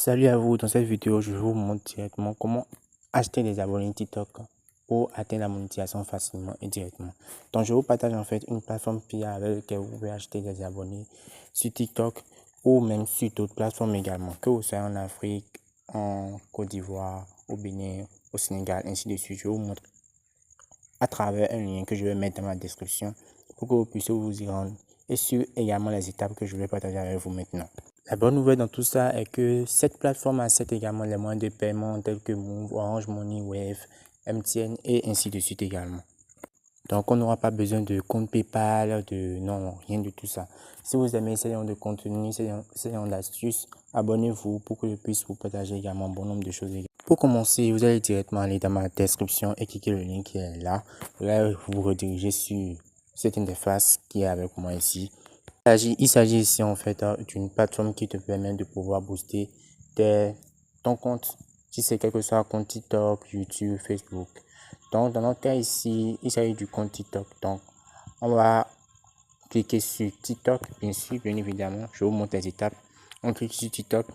Salut à vous, dans cette vidéo je vais vous montrer directement comment acheter des abonnés TikTok pour atteindre la monétisation facilement et directement. Donc je vous partage en fait une plateforme PIA avec laquelle vous pouvez acheter des abonnés sur TikTok ou même sur d'autres plateformes également, que vous soyez en Afrique, en Côte d'Ivoire, au Bénin, au Sénégal, ainsi de suite. Je vous montre à travers un lien que je vais mettre dans ma description pour que vous puissiez vous y rendre et sur également les étapes que je vais partager avec vous maintenant. La bonne nouvelle dans tout ça est que cette plateforme accepte également les moyens de paiement tels que Move, Orange Money, Wave, MTN et ainsi de suite également. Donc on n'aura pas besoin de compte PayPal, non, rien de tout ça. Si vous aimez ce genre de contenu, ce genre d'astuces, abonnez-vous pour que je puisse vous partager également un bon nombre de choses. Pour commencer, vous allez directement aller dans ma description et cliquer le lien qui est là. Là, vous redirigez sur cette interface qui est avec moi ici. Il s'agit ici en fait d'une plateforme qui te permet de pouvoir booster ton compte, si c'est quelque soit un compte TikTok, YouTube, Facebook. Donc dans notre cas ici, il s'agit du compte TikTok. Donc on va cliquer sur TikTok, bien évidemment. Je vous montre les étapes. On clique sur TikTok.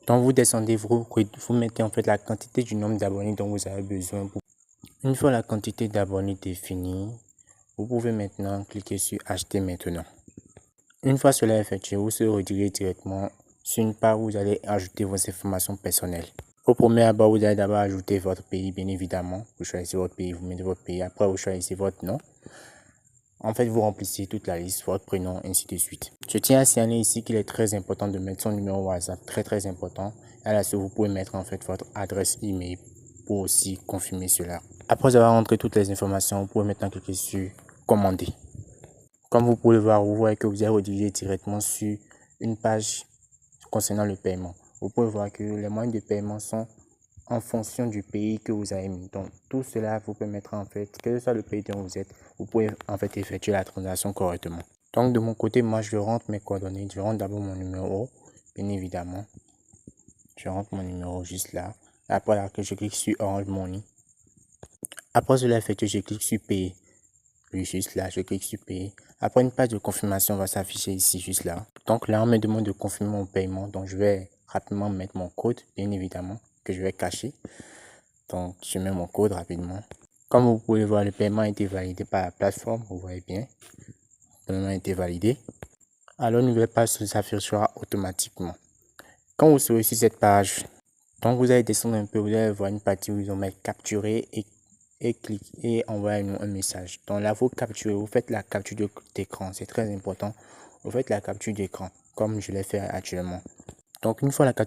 Donc vous descendez, vous mettez en fait la quantité du nombre d'abonnés dont vous avez besoin. Une fois la quantité d'abonnés définie, vous pouvez maintenant cliquer sur acheter maintenant. Une fois cela effectué, vous serez redirigé directement sur une page où vous allez ajouter vos informations personnelles. Au premier abord, vous allez d'abord ajouter votre pays, bien évidemment. Vous choisissez votre pays, vous mettez votre pays. Après, vous choisissez votre nom. En fait, vous remplissez toute la liste, votre prénom, ainsi de suite. Je tiens à signaler ici qu'il est très important de mettre son numéro WhatsApp, très important. À la suite, vous pouvez mettre en fait votre adresse email pour aussi confirmer cela. Après avoir rentré toutes les informations, vous pouvez maintenant cliquer sur commander. Comme vous pouvez voir, vous voyez que vous êtes redirigé directement sur une page concernant le paiement. Vous pouvez voir que les moyens de paiement sont en fonction du pays que vous avez mis. Donc tout cela vous permettra en fait, quel que soit le pays dont vous êtes, vous pouvez en fait effectuer la transaction correctement. Donc de mon côté, moi je rentre mes coordonnées. Je rentre d'abord mon numéro, bien évidemment. Je rentre mon numéro juste là. Après là, je clique sur Orange Money. Après cela effectué, je clique sur payer. Oui, juste là, je clique sur payer. Après, une page de confirmation va s'afficher ici, juste là. Donc là, on me demande de confirmer mon paiement. Donc, je vais rapidement mettre mon code, bien évidemment, que je vais cacher. Donc, je mets mon code rapidement. Comme vous pouvez voir, le paiement a été validé par la plateforme. Vous voyez bien. Le paiement a été validé. Alors, une nouvelle page s'affichera automatiquement. Quand vous serez sur cette page, donc vous allez descendre un peu, vous allez voir une partie où ils ont mis capturer et cliquez et envoyez-nous un message. Donc là, vous capturez, vous faites la capture d'écran, c'est très important. Vous faites la capture d'écran comme je l'ai fait actuellement. Donc une fois la capture